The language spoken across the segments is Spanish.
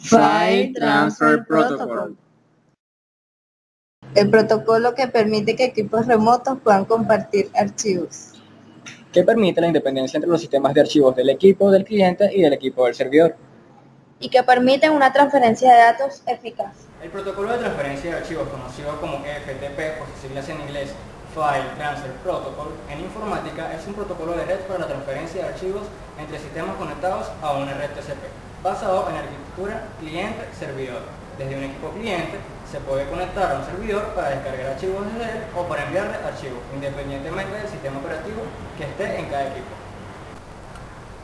File Transfer Protocol. El protocolo que permite que equipos remotos puedan compartir archivos. Que permite la independencia entre los sistemas de archivos del equipo del cliente y del equipo del servidor. Y que permiten una transferencia de datos eficaz. El protocolo de transferencia de archivos, conocido como FTP, por sus siglas en inglés, File Transfer Protocol, en informática es un protocolo de red para la transferencia de archivos entre sistemas conectados a una red TCP, basado en la arquitectura cliente-servidor. Desde un equipo cliente se puede conectar a un servidor para descargar archivos desde él o para enviarle archivos, independientemente del sistema operativo que esté en cada equipo.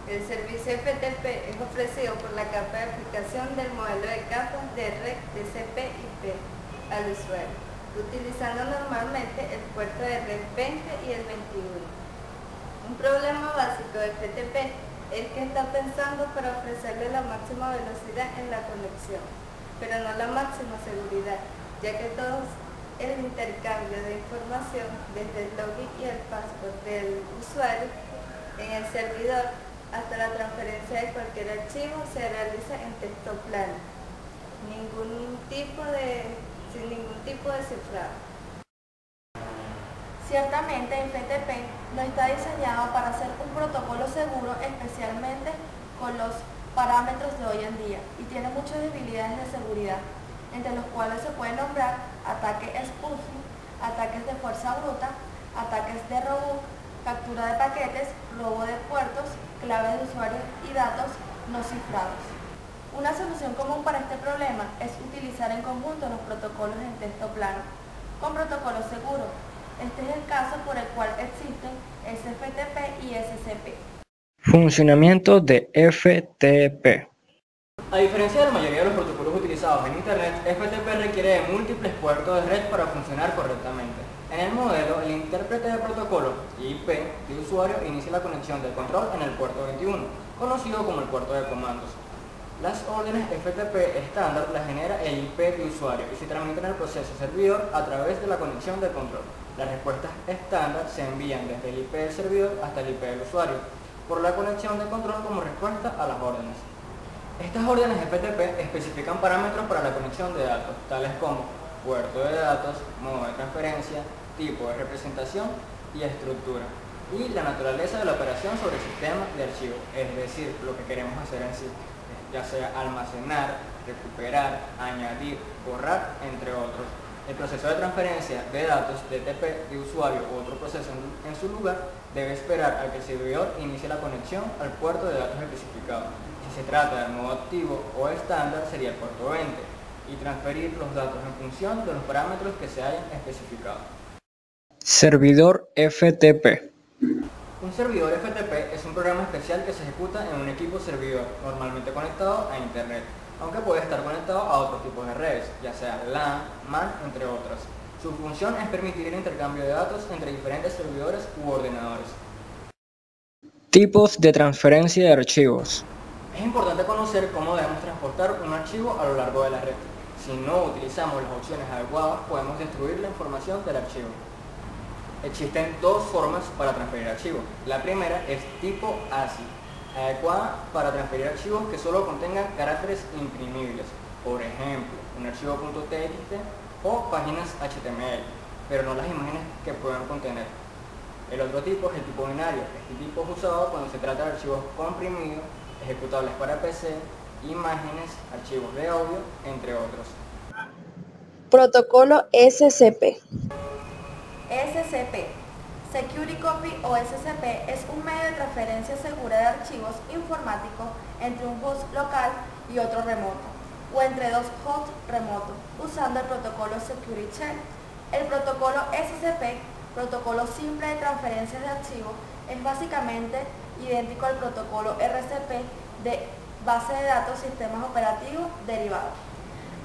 El servicio FTP es ofrecido por la capa de aplicación del modelo de capas de red TCP/IP al usuario, utilizando normalmente el puerto de red 20 y el 21. Un problema básico de FTP es que está pensando para ofrecerle la máxima velocidad en la conexión, pero no la máxima seguridad, ya que todo el intercambio de información desde el login y el password del usuario en el servidor hasta la transferencia de cualquier archivo se realiza en texto plano, sin ningún tipo de cifrado. Ciertamente FTP no está diseñado para ser un protocolo seguro, especialmente con los parámetros de hoy en día, y tiene muchas debilidades de seguridad, entre los cuales se pueden nombrar ataques spoofing, ataques de fuerza bruta, ataques de robot, captura de paquetes, robo de puertos, claves de usuario y datos no cifrados. Una solución común para este problema es utilizar en conjunto los protocolos en texto plano, con protocolos seguros. Este es el caso por el cual existen SFTP y SCP. Funcionamiento de FTP. A diferencia de la mayoría de los protocolos utilizados en Internet, FTP requiere de múltiples puertos de red para funcionar correctamente. En el modelo, el intérprete de protocolo IP de usuario inicia la conexión del control en el puerto 21, conocido como el puerto de comandos. Las órdenes FTP estándar las genera el IP de usuario y se transmiten al proceso servidor a través de la conexión del control. Las respuestas estándar se envían desde el IP del servidor hasta el IP del usuario, por la conexión de control como respuesta a las órdenes. Estas órdenes FTP especifican parámetros para la conexión de datos, tales como puerto de datos, modo de transferencia, tipo de representación y estructura, y la naturaleza de la operación sobre el sistema de archivo, es decir, lo que queremos hacer en sí, ya sea almacenar, recuperar, añadir, borrar, entre otros. El proceso de transferencia de datos DTP de usuario u otro proceso en su lugar debe esperar a que el servidor inicie la conexión al puerto de datos especificado. Si se trata del modo activo o estándar sería el puerto 20 y transferir los datos en función de los parámetros que se hayan especificado. Servidor FTP. Un servidor FTP es un programa especial que se ejecuta en un equipo servidor, normalmente conectado a Internet, aunque puede estar conectado a otros tipos de redes, ya sea LAN, MAN, entre otras. Su función es permitir el intercambio de datos entre diferentes servidores u ordenadores. Tipos de transferencia de archivos. Es importante conocer cómo debemos transportar un archivo a lo largo de la red. Si no utilizamos las opciones adecuadas, podemos destruir la información del archivo. Existen dos formas para transferir archivos. La primera es tipo ASCII, adecuada para transferir archivos que solo contengan caracteres imprimibles, por ejemplo, un archivo .txt o páginas HTML, pero no las imágenes que puedan contener. El otro tipo es el tipo binario. Este tipo es usado cuando se trata de archivos comprimidos, ejecutables para PC, imágenes, archivos de audio, entre otros. Protocolo SCP. SCP, Security Copy o SCP, es un medio de transferencia segura de archivos informáticos entre un host local y otro remoto, o entre dos hosts remotos, usando el protocolo Security Share. El protocolo SCP, protocolo simple de transferencia de archivos, es básicamente idéntico al protocolo RCP de base de datos sistemas operativos derivados.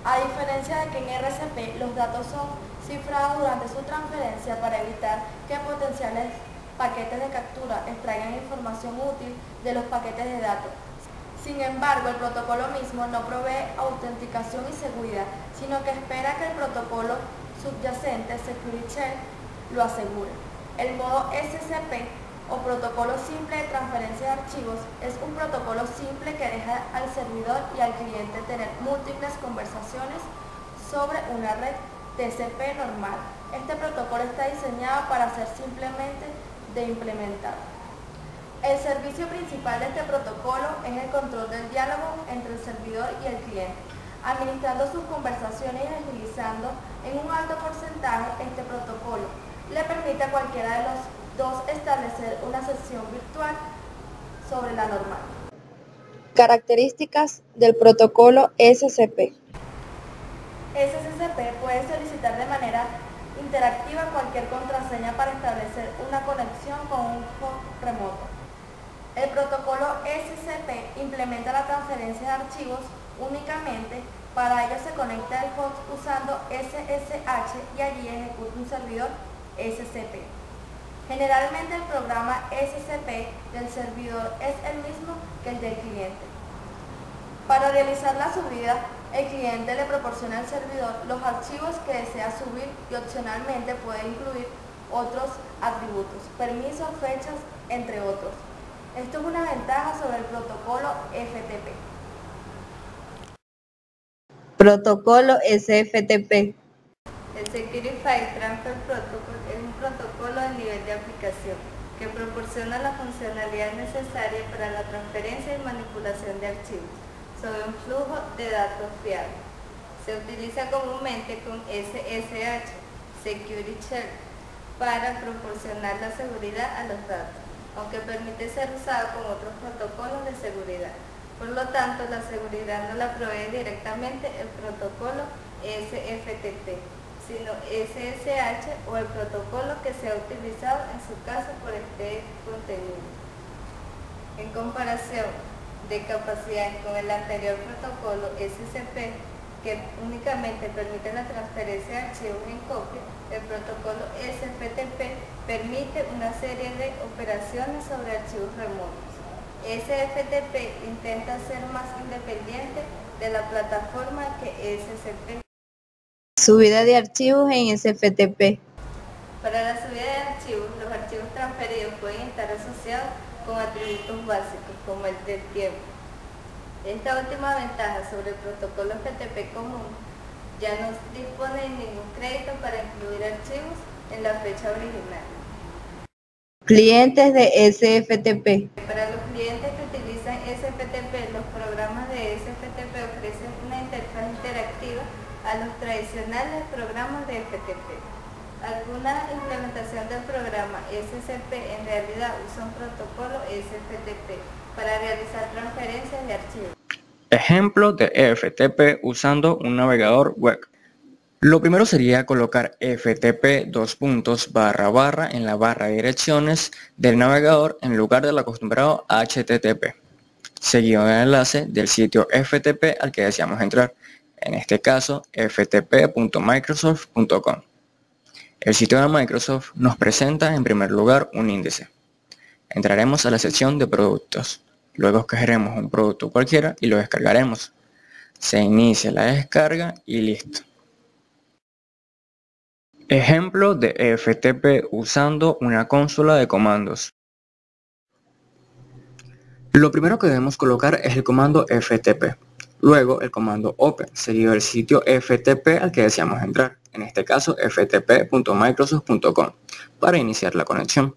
A diferencia de que en RCP los datos son cifrados durante su transferencia para evitar que potenciales paquetes de captura extraigan información útil de los paquetes de datos. Sin embargo, el protocolo mismo no provee autenticación y seguridad, sino que espera que el protocolo subyacente Security Share lo asegure. El modo SCP o protocolo simple de transferencia de archivos es un protocolo simple que deja al servidor y al cliente tener múltiples conversaciones sobre una red TCP normal. Este protocolo está diseñado para ser simplemente de implementar. El servicio principal de este protocolo es el control del diálogo entre el servidor y el cliente, administrando sus conversaciones y agilizando en un alto porcentaje. Este protocolo le permite a cualquiera de los dos establecer una sesión virtual sobre la normal. Características del protocolo SCP. SCP puede solicitar de manera interactiva cualquier contraseña para establecer una conexión con un host remoto. El protocolo SCP implementa la transferencia de archivos únicamente. Para ello se conecta el host usando SSH y allí ejecuta un servidor SCP. Generalmente el programa SCP del servidor es el mismo que el del cliente. Para realizar la subida, el cliente le proporciona al servidor los archivos que desea subir y opcionalmente puede incluir otros atributos, permisos, fechas, entre otros. Esto es una ventaja sobre el protocolo FTP. Protocolo SFTP. El Security File Transfer Protocol es un protocolo de nivel de aplicación que proporciona la funcionalidad necesaria para la transferencia y manipulación de archivos sobre un flujo de datos fiable. Se utiliza comúnmente con SSH, Security Share, para proporcionar la seguridad a los datos, aunque permite ser usado con otros protocolos de seguridad. Por lo tanto, la seguridad no la provee directamente el protocolo SFTP, sino SSH o el protocolo que se ha utilizado en su caso por este contenido. En comparación de capacidades con el anterior protocolo SCP, que únicamente permite la transferencia de archivos en copia, el protocolo SFTP permite una serie de operaciones sobre archivos remotos. SFTP intenta ser más independiente de la plataforma que SCP. Subida de archivos en SFTP. Para la subida de archivos, los archivos transferidos pueden estar asociados con atributos básicos como el del tiempo. Esta última ventaja sobre el protocolo FTP común ya no dispone de ningún crédito para incluir archivos en la fecha original. Clientes de SFTP. Para los clientes que utilizan SFTP, los programas de SFTP ofrecen una interfaz interactiva a los tradicionales programas de FTP. Alguna implementación del programa SCP en realidad usa un protocolo SFTP para realizar transferencias de archivos. Ejemplo de FTP usando un navegador web. Lo primero sería colocar ftp en la barra de direcciones del navegador en lugar del acostumbrado HTTP, seguido del enlace del sitio FTP al que deseamos entrar, en este caso ftp.microsoft.com. El sitio de Microsoft nos presenta en primer lugar un índice. Entraremos a la sección de productos, luego escogeremos un producto cualquiera y lo descargaremos. Se inicia la descarga y listo. Ejemplo de FTP usando una consola de comandos. Lo primero que debemos colocar es el comando FTP, luego el comando open, seguido del sitio FTP al que deseamos entrar, en este caso ftp.microsoft.com, para iniciar la conexión.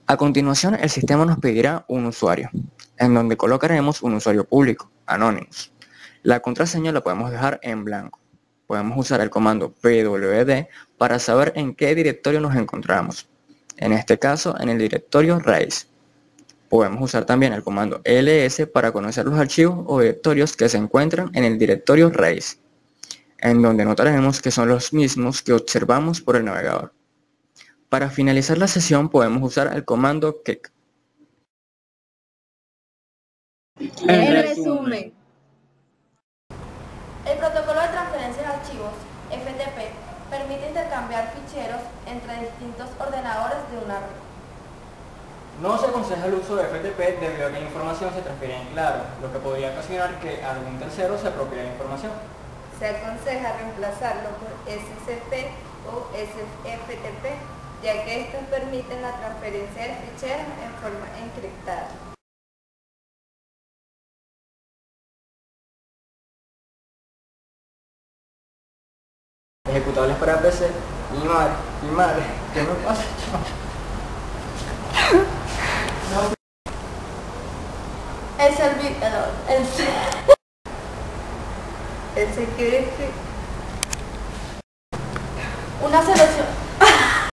A continuación el sistema nos pedirá un usuario, en donde colocaremos un usuario público, Anonymous. La contraseña la podemos dejar en blanco. Podemos usar el comando pwd para saber en qué directorio nos encontramos, en este caso en el directorio raíz. Podemos usar también el comando ls para conocer los archivos o directorios que se encuentran en el directorio raíz, en donde notaremos que son los mismos que observamos por el navegador. Para finalizar la sesión podemos usar el comando kick. En resumen, El protocolo de transferencia de archivos, FTP, permite intercambiar ficheros entre distintos ordenadores de una red. No se aconseja el uso de FTP debido a que la información se transfiere en claro, lo que podría ocasionar que algún tercero se apropie la información. Se aconseja reemplazarlo por SCP o SFTP ya que estos permiten la transferencia de ficheros en forma encriptada. Ejecutables para PC. Mi madre, ¿qué me pasa? El security Una selección